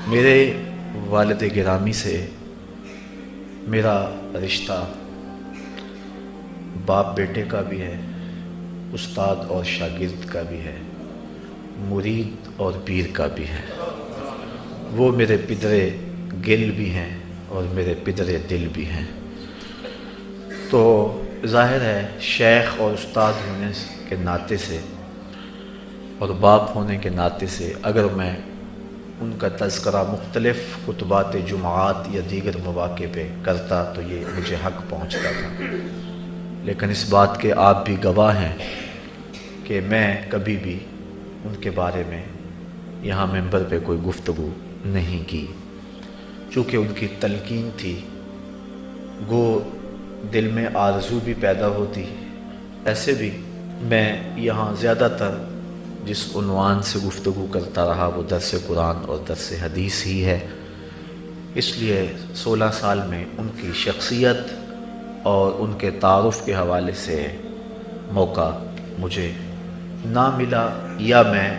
میرے والد گرامی سے میرا رشتہ باپ بیٹے کا بھی ہے، استاد اور شاگرد کا بھی ہے، مرید اور پیر کا بھی ہے۔ وہ میرے پدر گل بھی ہیں اور میرے پدر دل بھی ہیں۔ تو ظاہر ہے شیخ اور استاد ہونے کے ناطے سے اور باپ ہونے کے ناطے سے اگر میں ان کا تذکرہ مختلف خطبات جمعات یا دیگر مواقع پہ کرتا تو یہ مجھے حق پہنچتا تھا، لیکن اس بات کے آپ بھی گواہ ہیں کہ میں کبھی بھی ان کے بارے میں یہاں ممبر پہ کوئی گفتگو نہیں کی، چونکہ ان کی تلقین تھی، گو دل میں آرزو بھی پیدا ہوتی۔ ایسے بھی میں یہاں زیادہ تر جس عنوان سے گفتگو کرتا رہا وہ درس قرآن اور درس حدیث ہی ہے، اس لیے 16 سال میں ان کی شخصیت اور ان کے تعارف کے حوالے سے موقع مجھے نہ ملا، یا میں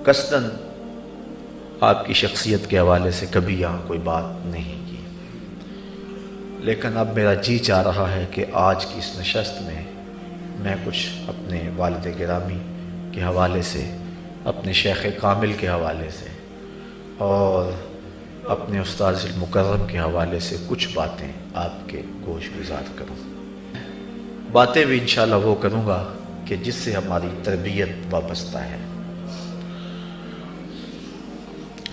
قصداً آپ کی شخصیت کے حوالے سے کبھی یہاں کوئی بات نہیں کی۔ لیکن اب میرا جی چاہ رہا ہے کہ آج کی اس نشست میں میں کچھ اپنے والد گرامی کے حوالے سے، اپنے شیخ کامل کے حوالے سے اور اپنے استاذ المکرم کے حوالے سے کچھ باتیں آپ کے گوش گزار کروں۔ باتیں بھی انشاءاللہ وہ کروں گا کہ جس سے ہماری تربیت وابستہ ہے۔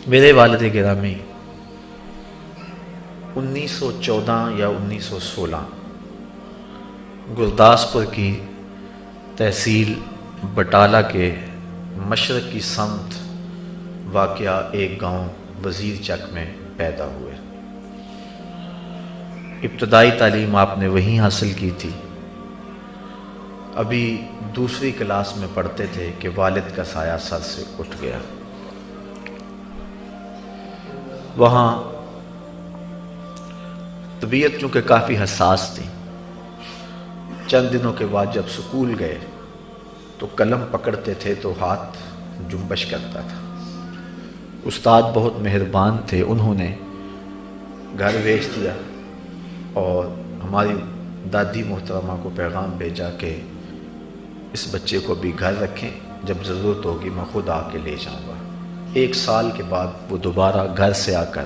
میرے والد گرامی 1914 یا 1916 گرداسپور کی تحصیل بٹالہ کے مشرقی سمت واقع ایک گاؤں وزیر چک میں پیدا ہوئے۔ ابتدائی تعلیم آپ نے وہیں حاصل کی تھی۔ ابھی دوسری کلاس میں پڑھتے تھے کہ والد کا سایہ سر سے اٹھ گیا۔ وہاں طبیعت چونکہ کافی حساس تھی، چند دنوں کے بعد جب سکول گئے تو قلم پکڑتے تھے تو ہاتھ جنبش کرتا تھا۔ استاد بہت مہربان تھے، انہوں نے گھر بھیج دیا اور ہماری دادی محترمہ کو پیغام بھیجا کہ اس بچے کو بھی گھر رکھیں، جب ضرورت ہوگی میں خود آ کے لے جاؤں گا۔ 1 سال کے بعد وہ دوبارہ گھر سے آ کر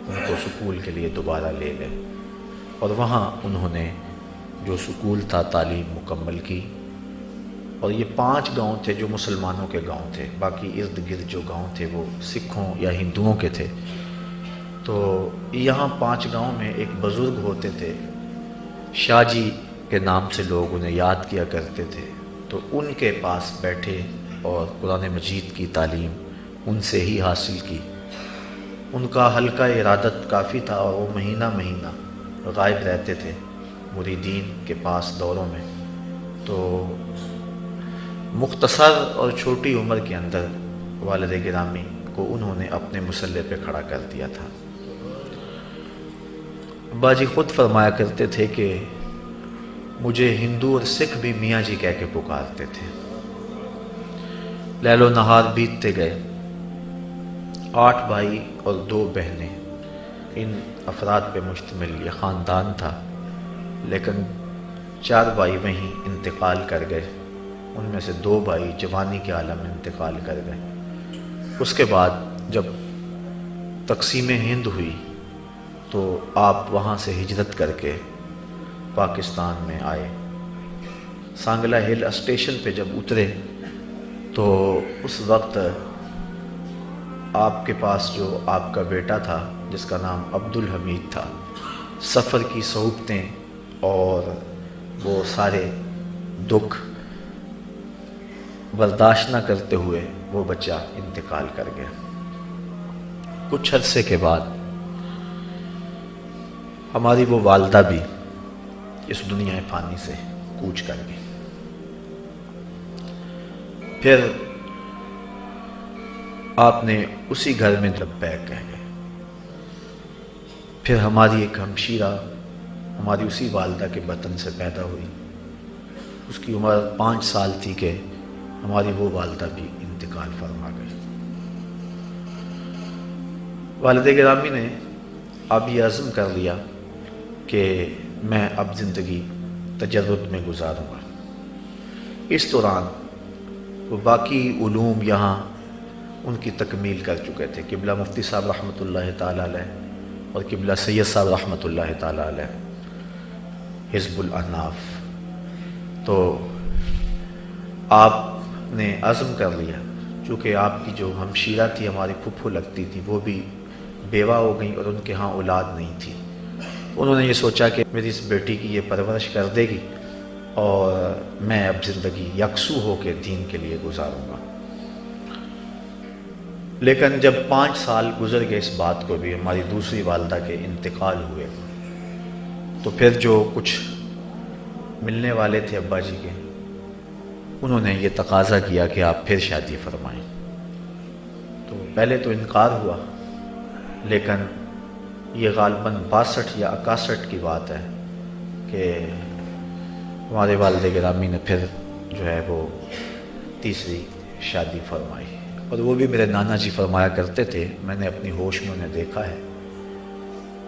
ان کو سکول کے لیے دوبارہ لے گئے اور وہاں انہوں نے جو سکول تھا تعلیم مکمل کی۔ اور یہ 5 گاؤں تھے جو مسلمانوں کے گاؤں تھے، باقی ارد گرد جو گاؤں تھے وہ سکھوں یا ہندوؤں کے تھے۔ تو یہاں 5 گاؤں میں ایک بزرگ ہوتے تھے، شاہ جی کے نام سے لوگ انہیں یاد کیا کرتے تھے، تو ان کے پاس بیٹھے اور قرآن مجید کی تعلیم ان سے ہی حاصل کی۔ ان کا حلقہ ارادت کافی تھا اور وہ مہینہ مہینہ غائب رہتے تھے مریدین کے پاس دوروں میں۔ تو مختصر اور چھوٹی عمر کے اندر والد گرامی کو انہوں نے اپنے مسلح پہ کھڑا کر دیا تھا۔ ابا جی خود فرمایا کرتے تھے کہ مجھے ہندو اور سکھ بھی میاں جی کہہ کے پکارتے تھے۔ لیل و نہار بیتتے گئے۔ 8 بھائی اور 2 بہنیں، ان افراد پہ مشتمل یہ خاندان تھا، لیکن 4 بھائی وہیں انتقال کر گئے، ان میں سے 2 بھائی جوانی کے عالم میں انتقال کر گئے۔ اس کے بعد جب تقسیم ہند ہوئی تو آپ وہاں سے ہجرت کر کے پاکستان میں آئے۔ سانگلہ ہل اسٹیشن پہ جب اترے تو اس وقت آپ کے پاس جو آپ کا بیٹا تھا جس کا نام عبدالحمید تھا، سفر کی صعوبتیں اور وہ سارے دکھ برداشت نہ کرتے ہوئے وہ بچہ انتقال کر گیا۔ کچھ عرصے کے بعد ہماری وہ والدہ بھی اس دنیا فانی سے کوچ کر گئی۔ پھر آپ نے اسی گھر میں لبیک کہہ گئے۔ پھر ہماری ایک ہمشیرہ ہماری اسی والدہ کے بطن سے پیدا ہوئی، اس کی عمر 5 سال تھی کہ ہماری وہ والدہ بھی انتقال فرما گئی۔ والد گرامی نے اب یہ عزم کر لیا کہ میں اب زندگی تجرد میں گزاروں گا۔ اس دوران وہ باقی علوم یہاں ان کی تکمیل کر چکے تھے۔ قبلہ مفتی صاحب رحمۃ اللہ تعالیٰ علیہ اور قبلہ سید صاحب رحمۃ اللہ تعالیٰ علیہ حزب الاحناف۔ تو آپ نے عزم کر لیا، چونکہ آپ کی جو ہمشیرہ تھی، ہماری پھپھو لگتی تھی، وہ بھی بیوہ ہو گئیں اور ان کے ہاں اولاد نہیں تھی۔ انہوں نے یہ سوچا کہ میری اس بیٹی کی یہ پرورش کر دے گی اور میں اب زندگی یکسو ہو کے دین کے لیے گزاروں گا۔ لیکن جب 5 سال گزر گئے اس بات کو بھی، ہماری دوسری والدہ کے انتقال ہوئے، تو پھر جو کچھ ملنے والے تھے ابا جی کے، انہوں نے یہ تقاضا کیا کہ آپ پھر شادی فرمائیں۔ تو پہلے تو انکار ہوا، لیکن یہ غالباً 62 یا 61 کی بات ہے کہ ہمارے والد گرامی نے پھر جو ہے وہ تیسری شادی فرمائی، اور وہ بھی میرے نانا جی فرمایا کرتے تھے، میں نے اپنی ہوش میں انہیں دیکھا ہے،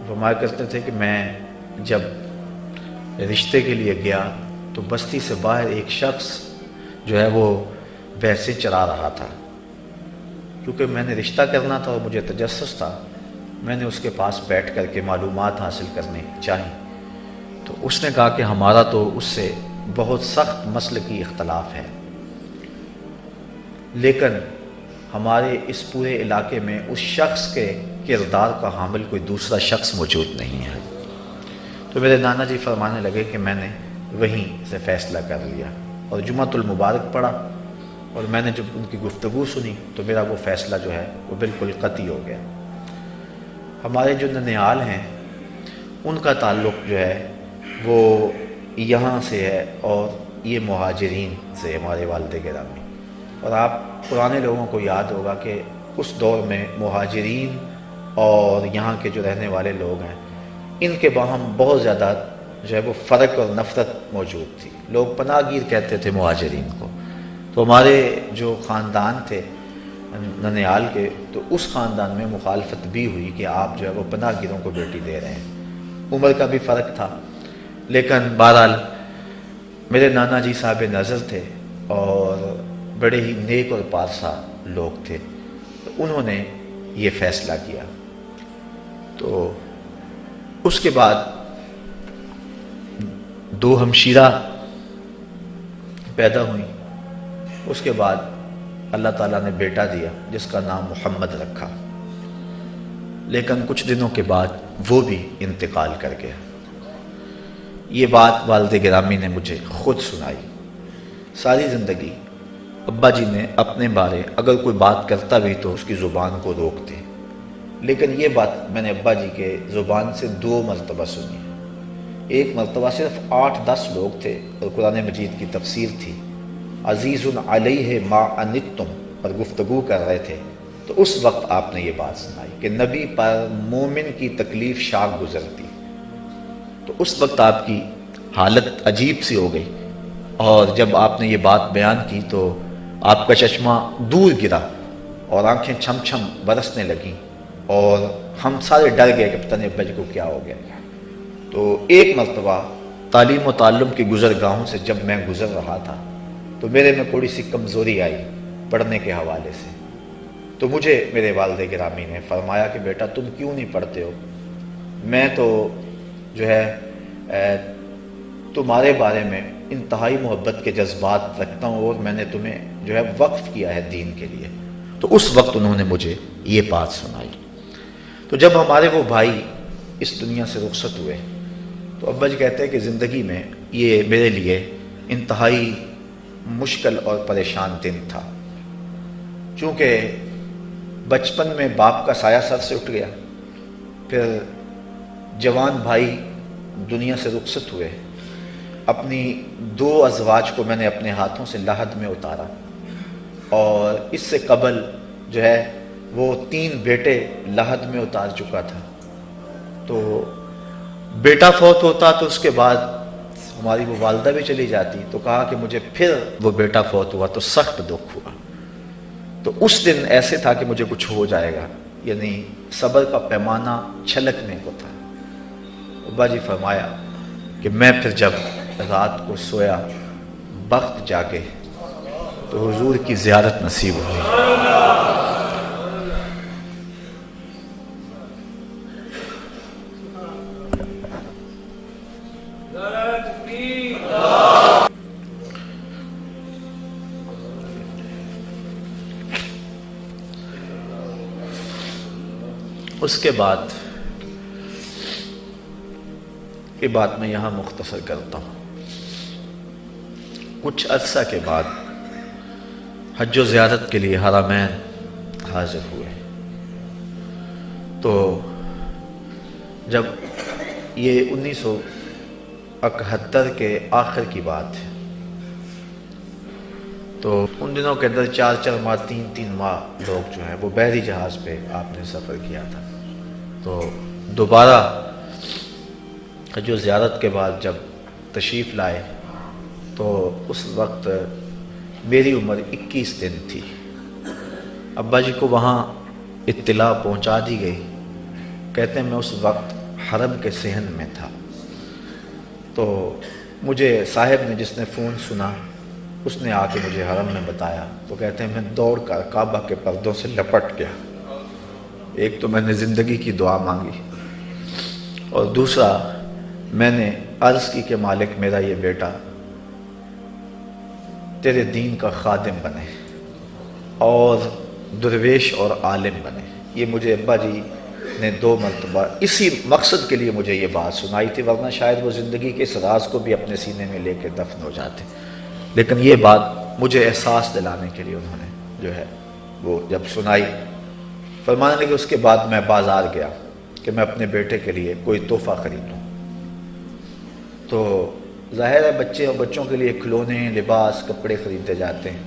فرمایا کرتے تھے کہ میں جب رشتے کے لیے گیا تو بستی سے باہر ایک شخص جو ہے وہ بھینسیں چرا رہا تھا، کیونکہ میں نے رشتہ کرنا تھا اور مجھے تجسس تھا، میں نے اس کے پاس بیٹھ کر کے معلومات حاصل کرنے چاہی۔ تو اس نے کہا کہ ہمارا تو اس سے بہت سخت مسلکی اختلاف ہے، لیکن ہمارے اس پورے علاقے میں اس شخص کے کردار کا حامل کوئی دوسرا شخص موجود نہیں ہے۔ تو میرے نانا جی فرمانے لگے کہ میں نے وہیں سے فیصلہ کر لیا اور جمعۃ المبارک پڑھا، اور میں نے جب ان کی گفتگو سنی تو میرا وہ فیصلہ جو ہے وہ بالکل قطعی ہو گیا۔ ہمارے جو ننیال ہیں ان کا تعلق جو ہے وہ یہاں سے ہے، اور یہ مہاجرین سے ہمارے والد گرامی، اور آپ پرانے لوگوں کو یاد ہوگا کہ اس دور میں مہاجرین اور یہاں کے جو رہنے والے لوگ ہیں ان کے باہم بہت زیادہ جو ہے وہ فرق اور نفرت موجود تھی۔ لوگ پناہ گیر کہتے تھے مہاجرین کو۔ تو ہمارے جو خاندان تھے ننیال کے، تو اس خاندان میں مخالفت بھی ہوئی کہ آپ جو ہے وہ پناہ گیروں کو بیٹی دے رہے ہیں۔ عمر کا بھی فرق تھا، لیکن بہرحال میرے نانا جی صاحب نظر تھے اور بڑے ہی نیک اور پارسا لوگ تھے، تو انہوں نے یہ فیصلہ کیا۔ تو اس کے بعد 2 ہمشیرہ پیدا ہوئیں، اس کے بعد اللہ تعالیٰ نے بیٹا دیا جس کا نام محمد رکھا، لیکن کچھ دنوں کے بعد وہ بھی انتقال کر گیا۔ یہ بات والد گرامی نے مجھے خود سنائی۔ ساری زندگی ابا جی نے اپنے بارے اگر کوئی بات کرتا بھی تو اس کی زبان کو روکتے، لیکن یہ بات میں نے ابا جی کے زبان سے 2 مرتبہ سنی۔ ایک مرتبہ صرف 8-10 لوگ تھے اور قرآن مجید کی تفسیر تھی، عزیز علیہ ما عنتم پر گفتگو کر رہے تھے، تو اس وقت آپ نے یہ بات سنائی کہ نبی پر مومن کی تکلیف شاق گزرتی۔ تو اس وقت آپ کی حالت عجیب سی ہو گئی، اور جب آپ نے یہ بات بیان کی تو آپ کا چشمہ دور گرا اور آنکھیں چھم چھم برسنے لگیں، اور ہم سارے ڈر گئے کہ پتہ نہیں ابا جی کو کیا ہو گیا۔ تو ایک مرتبہ تعلیم و تعلم کی گزرگاہوں سے جب میں گزر رہا تھا تو میرے میں تھوڑی سی کمزوری آئی پڑھنے کے حوالے سے، تو مجھے میرے والد گرامی نے فرمایا کہ بیٹا تم کیوں نہیں پڑھتے ہو؟ میں تو جو ہے تمہارے بارے میں انتہائی محبت کے جذبات رکھتا ہوں، اور میں نے تمہیں جو ہے وقف کیا ہے دین کے لیے۔ تو اس وقت انہوں نے مجھے یہ بات سنائی۔ تو جب ہمارے وہ بھائی اس دنیا سے رخصت ہوئے تو ابا جی کہتے ہیں کہ زندگی میں یہ میرے لیے انتہائی مشکل اور پریشان دن تھا، چونکہ بچپن میں باپ کا سایہ سر سے اٹھ گیا، پھر جوان بھائی دنیا سے رخصت ہوئے، اپنی 2 ازواج کو میں نے اپنے ہاتھوں سے لحد میں اتارا، اور اس سے قبل جو ہے وہ 3 بیٹے لحد میں اتار چکا تھا۔ تو بیٹا فوت ہوتا تو اس کے بعد ہماری وہ والدہ بھی چلی جاتی تو کہا کہ مجھے پھر وہ بیٹا فوت ہوا تو سخت دکھ ہوا، تو اس دن ایسے تھا کہ مجھے کچھ ہو جائے گا، یعنی صبر کا پیمانہ چھلکنے کو تھا۔ ابا جی فرمایا کہ میں پھر جب رات کو سویا وقت جاگے تو حضور کی زیارت نصیب ہوئی۔ اس کے بعد یہ بات میں یہاں مختصر کرتا ہوں۔ کچھ عرصہ کے بعد حج و زیارت کے لیے حرمین حاضر ہوئے، تو جب یہ 1971 کے آخر کی بات ہے، تو ان دنوں کے اندر 4 ماہ 3 ماہ لوگ جو ہیں وہ بحری جہاز پہ آپ نے سفر کیا تھا۔ تو دوبارہ حج و زیارت کے بعد جب تشریف لائے تو اس وقت میری عمر 21 دن تھی۔ ابا جی کو وہاں اطلاع پہنچا دی گئی، کہتے ہیں میں اس وقت حرم کے صحن میں تھا، تو مجھے صاحب نے جس نے فون سنا اس نے آ کے مجھے حرم میں بتایا، تو کہتے ہیں میں دوڑ کر کعبہ کے پردوں سے لپٹ گیا۔ ایک تو میں نے زندگی کی دعا مانگی، اور دوسرا میں نے عرض کی کہ مالک میرا یہ بیٹا تیرے دین کا خادم بنے اور درویش اور عالم بنے۔ یہ مجھے ابا جی نے 2 مرتبہ اسی مقصد کے لیے مجھے یہ بات سنائی تھی، ورنہ شاید وہ زندگی کے اس راز کو بھی اپنے سینے میں لے کے دفن ہو جاتے، لیکن یہ بات مجھے احساس دلانے کے لیے انہوں نے جو ہے وہ جب سنائی۔ فرمانے لگے اس کے بعد میں بازار گیا کہ میں اپنے بیٹے کے لیے کوئی تحفہ خریدوں، تو ظاہر ہے بچے اور بچوں کے لیے کھلونے، لباس، کپڑے خریدے جاتے ہیں۔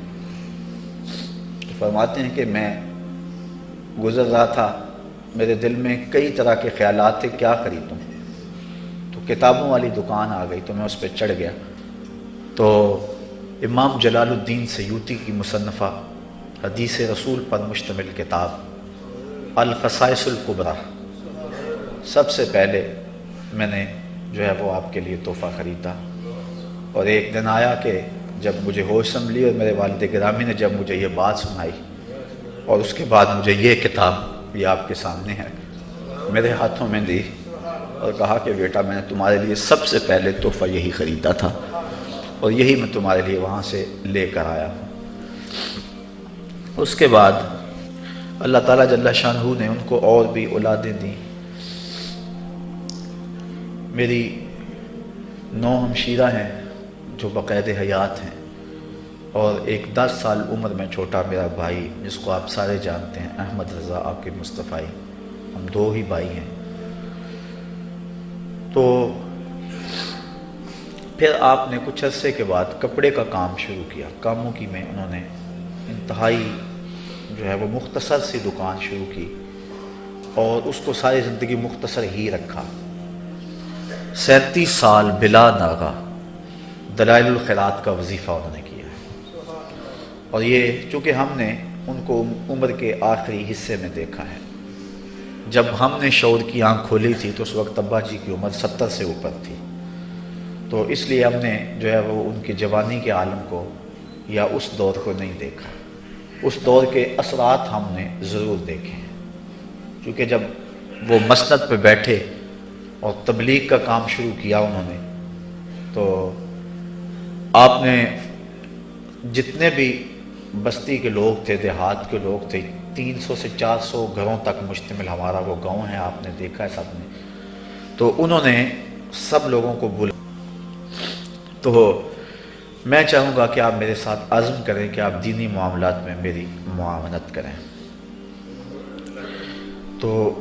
تو فرماتے ہیں کہ میں گزر رہا تھا، میرے دل میں کئی طرح کے خیالات تھے کیا خریدوں، تو کتابوں والی دکان آ گئی تو میں اس پہ چڑھ گیا، تو امام جلال الدین سیوطی کی مصنفہ حدیث رسول پر مشتمل کتاب الخصائص الکبریٰ سب سے پہلے میں نے جو ہے وہ آپ کے لیے تحفہ خریدا۔ اور ایک دن آیا کہ جب مجھے ہوش سنبھلی اور میرے والد گرامی نے جب مجھے یہ بات سنائی، اور اس کے بعد مجھے یہ کتاب یہ آپ کے سامنے ہے میرے ہاتھوں میں دی اور کہا کہ بیٹا میں نے تمہارے لیے سب سے پہلے تحفہ یہی خریدا تھا اور یہی میں تمہارے لیے وہاں سے لے کر آیا ہوں۔ اس کے بعد اللہ تعالیٰ جل شانہ نے ان کو اور بھی اولادیں دیں۔ میری 9 ہمشیرہ ہیں جو بقید حیات ہیں، اور ایک 10 سال عمر میں چھوٹا میرا بھائی جس کو آپ سارے جانتے ہیں احمد رضا آپ کے مصطفی، ہم 2 ہی بھائی ہیں۔ تو پھر آپ نے کچھ عرصے کے بعد کپڑے کا کام شروع کیا، کاموں کی میں انہوں نے انتہائی جو ہے وہ مختصر سی دکان شروع کی اور اس کو ساری زندگی مختصر ہی رکھا۔ 37 سال بلا ناغہ دلائل الخیرات کا وظیفہ انہوں نے کیا، اور یہ چونکہ ہم نے ان کو عمر کے آخری حصے میں دیکھا ہے، جب ہم نے شعور کی آنکھ کھولی تھی تو اس وقت ابا جی کی عمر 70 سے اوپر تھی، تو اس لیے ہم نے جو ہے وہ ان کی جوانی کے عالم کو یا اس دور کو نہیں دیکھا، اس دور کے اثرات ہم نے ضرور دیکھے ہیں، کیونکہ جب وہ مسند پہ بیٹھے اور تبلیغ کا کام شروع کیا انہوں نے، تو آپ نے جتنے بھی بستی کے لوگ تھے، دیہات کے لوگ تھے، 300 سے 400 گھروں تک مشتمل ہمارا وہ گاؤں ہے، آپ نے دیکھا ہے سب نے، تو انہوں نے سب لوگوں کو بلا۔ تو میں چاہوں گا کہ آپ میرے ساتھ عزم کریں کہ آپ دینی معاملات میں میری معاونت کریں۔ تو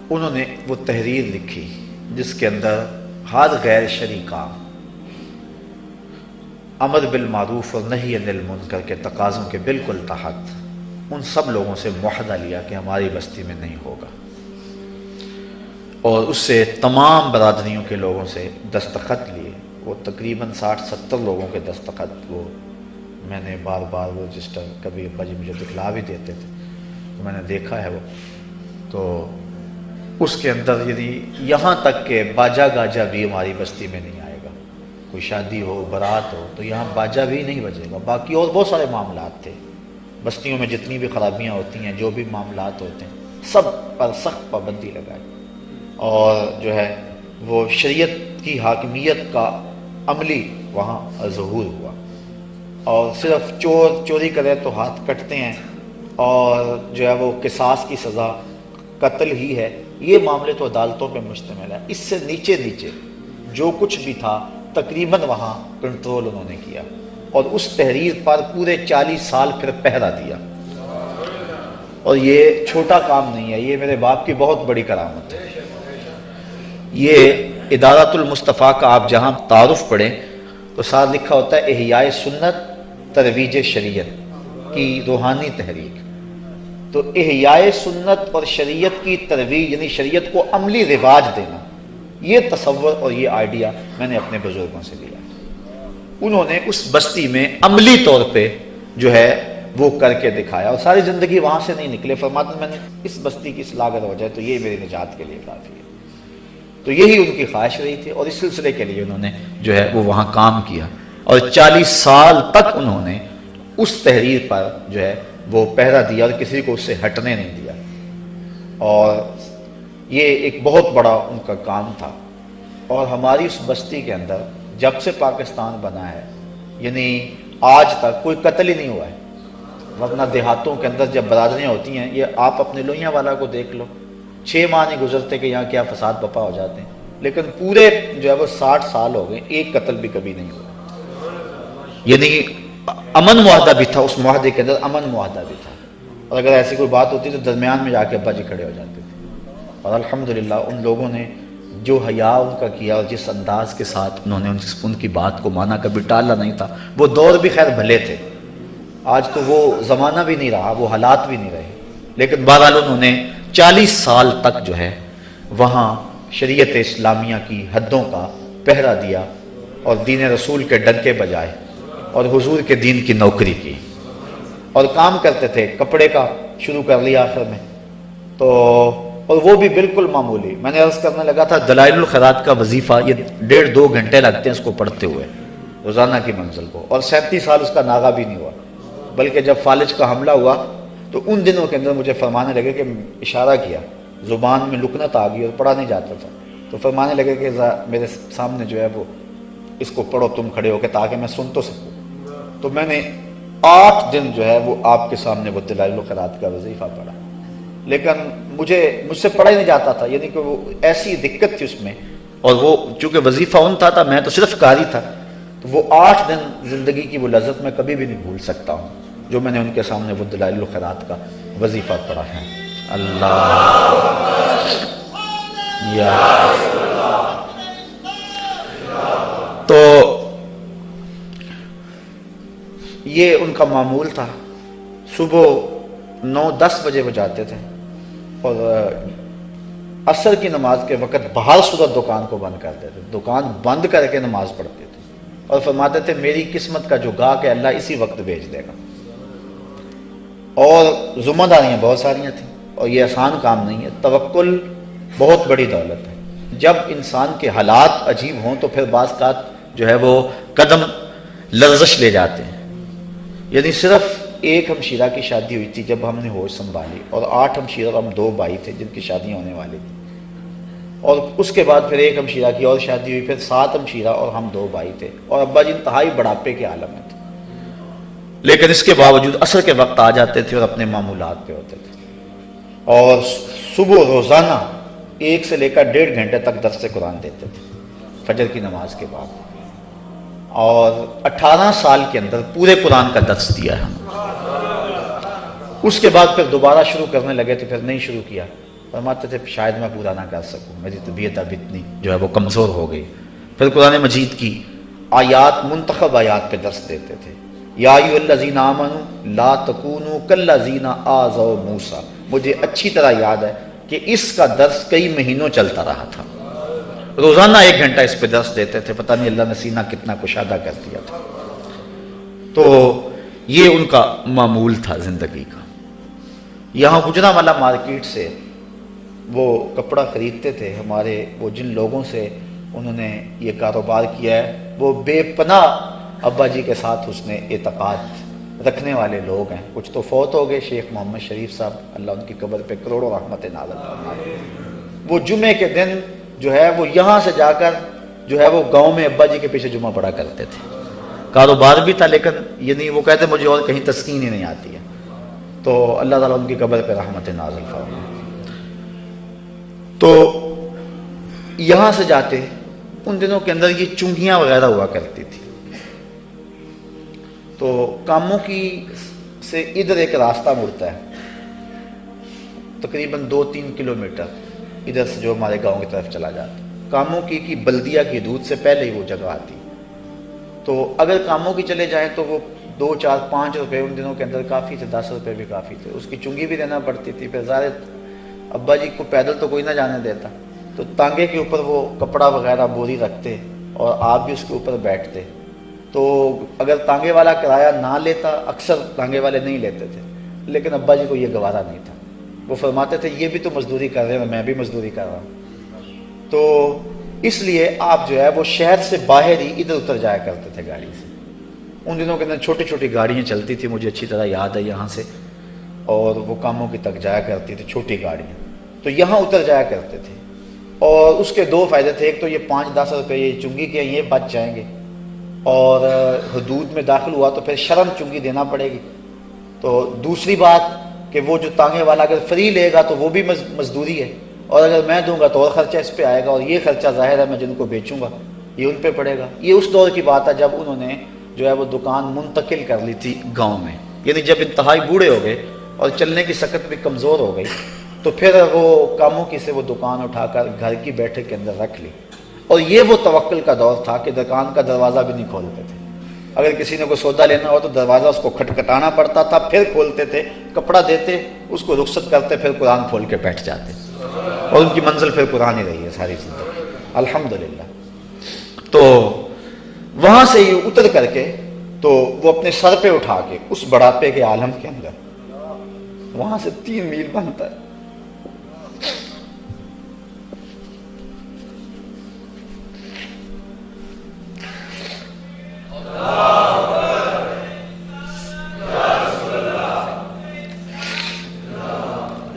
انہوں نے وہ تحریر لکھی جس کے اندر ہر غیر شرعی کام، امر بالمعروف اور نہی عن المنکر کے تقاضوں کے بالکل تحت ان سب لوگوں سے معاہدہ لیا کہ ہماری بستی میں نہیں ہوگا، اور اس سے تمام برادریوں کے لوگوں سے دستخط لیے، وہ تقریباً 60-70 لوگوں کے دستخط وہ میں نے بار بار وہ رجسٹر کبھی ابا جی مجھے دکھلا بھی دیتے تھے تو میں نے دیکھا ہے وہ. تو اس کے اندر یعنی یہاں تک کہ باجا گاجا بھی ہماری بستی میں نہیں آئے گا. کوئی شادی ہو برات ہو تو یہاں باجا بھی نہیں بجے گا. باقی اور بہت سارے معاملات تھے بستیوں میں، جتنی بھی خرابیاں ہوتی ہیں، جو بھی معاملات ہوتے ہیں، سب پر سخت پابندی لگائی اور جو ہے وہ شریعت کی حاکمیت کا عملی وہاں ظہور ہوا. اور صرف چور چوری کرے تو ہاتھ کٹتے ہیں اور جو ہے وہ قصاص کی سزا قتل ہی ہے، یہ معاملے تو عدالتوں پہ مشتمل ہے. اس سے نیچے نیچے جو کچھ بھی تھا تقریباً وہاں کنٹرول انہوں نے کیا اور اس تحریر پر پورے 40 سال پھر پہرا دیا. اور یہ چھوٹا کام نہیں ہے، یہ میرے باپ کی بہت بڑی کرامت ہے. یہ ادارۃ المصطفیٰ کا آپ جہاں تعارف پڑھیں تو ساتھ لکھا ہوتا ہے احیاء سنت ترویج شریعت کی روحانی تحریک. تو احیاء سنت اور شریعت کی ترویج یعنی شریعت کو عملی رواج دینا، یہ تصور اور یہ آئیڈیا میں نے اپنے بزرگوں سے لیا. انہوں نے اس بستی میں عملی طور پہ جو ہے وہ کر کے دکھایا اور ساری زندگی وہاں سے نہیں نکلے. فرماتے ہیں میں نے اس بستی کی اصلاح اگر ہو جائے تو یہ میری نجات کے لیے کافی ہے. تو یہی ان کی خواہش رہی تھی اور اس سلسلے کے لیے انہوں نے جو ہے وہ وہاں کام کیا اور 40 سال تک انہوں نے اس تحریر پر جو ہے وہ پہرا دیا اور کسی کو اس سے ہٹنے نہیں دیا. اور یہ ایک بہت بڑا ان کا کام تھا. اور ہماری اس بستی کے اندر جب سے پاکستان بنا ہے یعنی آج تک کوئی قتل ہی نہیں ہوا ہے. ورنہ دیہاتوں کے اندر جب برادریاں ہوتی ہیں، یہ آپ اپنے لوہیاں والا کو دیکھ لو، 6 ماہ نہیں گزرتے کہ یہاں کیا فساد بپا ہو جاتے ہیں. لیکن پورے جو ہے وہ 60 سال ہو گئے ایک قتل بھی کبھی نہیں ہوا. یعنی امن معاہدہ بھی تھا، اس معاہدے کے اندر امن معاہدہ بھی تھا. اور اگر ایسی کوئی بات ہوتی تو درمیان میں جا کے ابا جی کھڑے ہو جاتے تھے. اور الحمدللہ ان لوگوں نے جو حیا ان کا کیا اور جس انداز کے ساتھ انہوں نے ان کی بات کو مانا، کبھی ٹالا نہیں تھا. وہ دور بھی خیر بھلے تھے، آج تو وہ زمانہ بھی نہیں رہا، وہ حالات بھی نہیں رہے. لیکن بہرحال انہوں نے 40 سال تک جو ہے وہاں شریعت اسلامیہ کی حدوں کا پہرا دیا اور دین رسول کے ڈنکے بجائے اور حضور کے دین کی نوکری کی. اور کام کرتے تھے، کپڑے کا شروع کر لیا آخر میں تو، اور وہ بھی بالکل معمولی. میں نے عرض کرنے لگا تھا دلائل الخیرات کا وظیفہ یہ 1.5-2 گھنٹے لگتے ہیں اس کو پڑھتے ہوئے روزانہ کی منزل کو. اور 37 سال اس کا ناغہ بھی نہیں ہوا. بلکہ جب فالج کا حملہ ہوا تو ان دنوں کے اندر مجھے فرمانے لگے کہ اشارہ کیا، زبان میں لکنت آ گئی اور پڑھا نہیں جاتا تھا، تو فرمانے لگے کہ میرے سامنے جو ہے وہ اس کو پڑھو تم کھڑے ہو کے تاکہ میں سن تو سکوں. تو میں نے 8 دن جو ہے وہ آپ کے سامنے وہ دلائل الخیرات کا وظیفہ پڑھا. لیکن مجھ سے پڑھا ہی نہیں جاتا تھا، یعنی کہ وہ ایسی دقت تھی اس میں. اور وہ چونکہ وظیفہ ان تھا میں تو صرف قاری تھا، تو وہ 8 دن زندگی کی وہ لذت میں کبھی بھی نہیں بھول سکتا ہوں جو میں نے ان کے سامنے وہ دلائل الخیرات کا وظیفہ پڑھا ہے. اللہ یا تو یہ ان کا معمول تھا. صبح 9-10 بجے وہ جاتے تھے اور عصر کی نماز کے وقت بہر صورت دکان کو بند کر دیتے، دکان بند کر کے نماز پڑھتے تھے اور فرماتے تھے میری قسمت کا جو گاہک ہے اللہ اسی وقت بھیج دے گا. اور ذمہ داریاں بہت ساریاں تھیں اور یہ آسان کام نہیں ہے. توکل بہت بڑی دولت ہے. جب انسان کے حالات عجیب ہوں تو پھر بعض اوقات جو ہے وہ قدم لرزش لے جاتے ہیں. یعنی صرف ایک ہمشیرہ کی شادی ہوئی تھی جب ہم نے ہوش سنبھالی، اور 8 ہمشیرہ اور ہم 2 بھائی تھے جن کی شادیاں ہونے والی تھی. اور اس کے بعد پھر ایک ہمشیرہ کی اور شادی ہوئی، پھر 7 ہمشیرہ اور ہم 2 بھائی تھے. اور ابا جی انتہائی بڑھاپے کے عالم میں تھے، لیکن اس کے باوجود عصر کے وقت آ جاتے تھے اور اپنے معمولات پہ ہوتے تھے. اور صبح روزانہ 1 سے لے کر 1.5 گھنٹے تک درس قرآن دیتے تھے فجر کی نماز کے بعد. اور 18 سال کے اندر پورے قرآن کا درس دیا ہے ہم. اس کے بعد پھر دوبارہ شروع کرنے لگے تو پھر نہیں شروع کیا. فرماتے تھے شاید میں پورا نہ کر سکوں، میری طبیعت اب اتنی جو ہے وہ کمزور ہو گئی. پھر قرآن مجید کی آیات، منتخب آیات پہ درس دیتے تھے. یا ایھا الذین آمنوا لا تکونوا کالذین آذوا موسیٰ. مجھے اچھی طرح یاد ہے کہ اس کا درس کئی مہینوں چلتا رہا تھا. روزانہ 1 گھنٹہ اس پہ درس دیتے تھے، پتہ نہیں اللہ نے سینہ کتنا کشادہ کر دیا تھا۔ تو یہ ان کا معمول تھا زندگی کا۔ یہاں گجرانوالہ مارکیٹ سے وہ کپڑا خریدتے تھے، ہمارے وہ جن لوگوں سے انہوں نے یہ کاروبار کیا ہے وہ بے پناہ ابا جی کے ساتھ حسن اعتقاد رکھنے والے لوگ ہیں۔ کچھ تو فوت ہو گئے، شیخ محمد شریف صاحب، اللہ ان کی قبر پہ کروڑوں رحمت نازل فرمائے۔ وہ جمعے کے دن جو ہے وہ یہاں سے جا کر جو ہے وہ گاؤں میں ابا جی کے پیچھے جمعہ پڑھا کرتے تھے۔ کاروبار بھی تھا لیکن یہ نہیں، وہ کہتے مجھے اور کہیں تسکین ہی نہیں آتی ہے۔ تو اللہ تعالیٰ ان کی قبر پہ رحمت نازل فرمائے۔ تو یہاں سے جاتے، ان دنوں کے اندر یہ چنگیاں وغیرہ ہوا کرتی تھی، تو کاموں کی سے ادھر ایک راستہ مڑتا ہے تقریباً 2-3 کلومیٹر ادھر سے جو ہمارے گاؤں کی طرف چلا جاتا۔ کاموں کی بلدیہ کی حدود سے پہلے ہی وہ جگہ آتی، تو اگر کاموں کی چلے جائیں تو وہ 2, 4, 5 روپے ان دنوں کے اندر کافی تھے، 10 روپے بھی کافی تھے، اس کی چنگی بھی دینا پڑتی تھی۔ پھر ظاہر ابا جی کو پیدل تو کوئی نہ جانے دیتا، تو تانگے کے اوپر وہ کپڑا وغیرہ بوری رکھتے اور آپ بھی اس کے اوپر بیٹھتے۔ تو اگر تانگے والا کرایہ نہ لیتا، اکثر تانگے والے نہیں لیتے تھے، لیکن ابا جی کو یہ گوارا نہیں تھا۔ وہ فرماتے تھے یہ بھی تو مزدوری کر رہے ہیں، میں بھی مزدوری کر رہا ہوں، تو اس لیے آپ جو ہے وہ شہر سے باہر ہی ادھر اتر جایا کرتے تھے گاڑی سے۔ ان دنوں کے اندر چھوٹی چھوٹی گاڑیاں چلتی تھی، مجھے اچھی طرح یاد ہے یہاں سے، اور وہ کاموں کی تک جایا کرتی تھی چھوٹی گاڑیاں، تو یہاں اتر جایا کرتے تھے۔ اور اس کے 2 فائدے تھے، ایک تو یہ 5-10 روپے یہ چنگی کے یہ بچ جائیں گے، اور حدود میں داخل ہوا تو پھر شرم چنگی دینا پڑے گی۔ تو دوسری بات کہ وہ جو تانگے والا اگر فری لے گا تو وہ بھی مزدوری ہے، اور اگر میں دوں گا تو اور خرچہ اس پہ آئے گا، اور یہ خرچہ ظاہر ہے میں جن کو بیچوں گا یہ ان پہ پڑے گا۔ یہ اس دور کی بات ہے جب انہوں نے جو ہے وہ دکان منتقل کر لی تھی گاؤں میں، یعنی جب انتہائی بوڑھے ہو گئے اور چلنے کی سکت بھی کمزور ہو گئی، تو پھر وہ کاموں کی سے وہ دکان اٹھا کر گھر کی بیٹھک کے اندر رکھ لی۔ اور یہ وہ توکل کا دور تھا کہ دکان کا دروازہ بھی نہیں کھولتے تھے، اگر کسی نے کوئی سودا لینا ہو تو دروازہ اس کو کھٹکھٹانا پڑتا تھا، پھر کھولتے تھے، کپڑا دیتے، اس کو رخصت کرتے، پھر قرآن کھول کے بیٹھ جاتے، اور ان کی منزل پھر قرآن ہی رہی ہے ساری زندگی الحمدللہ۔ تو وہاں سے ہی اتر کر کے تو وہ اپنے سر پہ اٹھا کے اس بڑھاپے کے عالم کے اندر وہاں سے 3 میل بنتا ہے،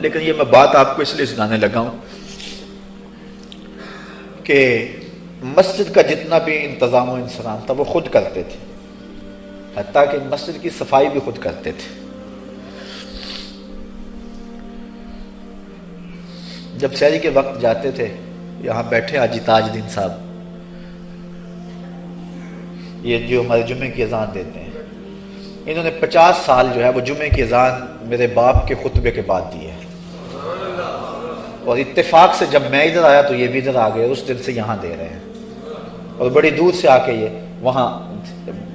لیکن یہ میں بات آپ کو اس لیے سنانے لگا ہوں کہ مسجد کا جتنا بھی انتظام و انصرام تھا وہ خود کرتے تھے، حتیٰ کہ مسجد کی صفائی بھی خود کرتے تھے۔ جب سحری کے وقت جاتے تھے، یہاں بیٹھے حاجی تاج الدین صاحب، یہ جو ہمارے جمعے کی اذان دیتے ہیں، انہوں نے 50 سال جو ہے وہ جمعے کی اذان میرے باپ کے خطبے کے بعد دی ہے، اور اتفاق سے جب میں ادھر آیا تو یہ بھی ادھر آ گئے، اس دن سے یہاں دے رہے ہیں، اور بڑی دور سے آ کے یہ وہاں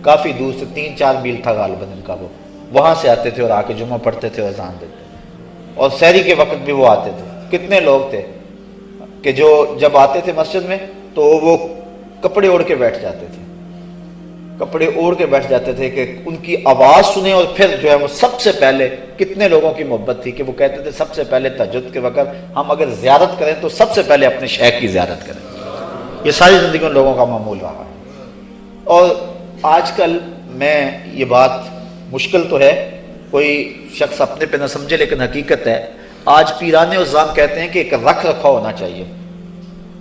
کافی دور سے 3-4 میل تھا غالباً ان کا، وہ وہاں سے آتے تھے اور آ کے جمعہ پڑھتے تھے اور اذان دیتے تھے، اور سحری کے وقت بھی وہ آتے تھے۔ کتنے لوگ تھے کہ جو جب آتے تھے مسجد میں تو وہ کپڑے اوڑھ کے بیٹھ جاتے تھے، کپڑے اوڑھ کے بیٹھ جاتے تھے کہ ان کی آواز سنیں، اور پھر جو ہے وہ سب سے پہلے کتنے لوگوں کی محبت تھی کہ وہ کہتے تھے سب سے پہلے تہجد کے وقت ہم اگر زیارت کریں تو سب سے پہلے اپنے شیخ کی زیارت کریں۔ یہ ساری زندگی ان لوگوں کا معمول رہا ہے۔ اور آج کل میں یہ بات مشکل تو ہے کوئی شخص اپنے پہ نہ سمجھے، لیکن حقیقت ہے آج پیرانے عظام کہتے ہیں کہ ایک رکھ رکھا ہونا چاہیے،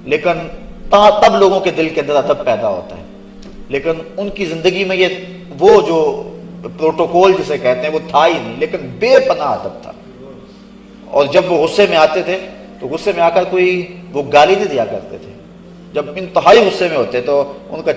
لیکن تب لوگوں کے دل کے اندر ادب پیدا ہوتا ہے، لیکن ان کی زندگی میں یہ وہ جو پروٹوکول جسے کہتے ہیں وہ تھا ہی نہیں، لیکن بے پناہ ادب تھا۔ اور جب وہ غصے میں آتے تھے تو غصے میں آ کر کوئی وہ گالی نہیں دیا کرتے تھے، جب انتہائی غصے میں ہوتے تو ان کا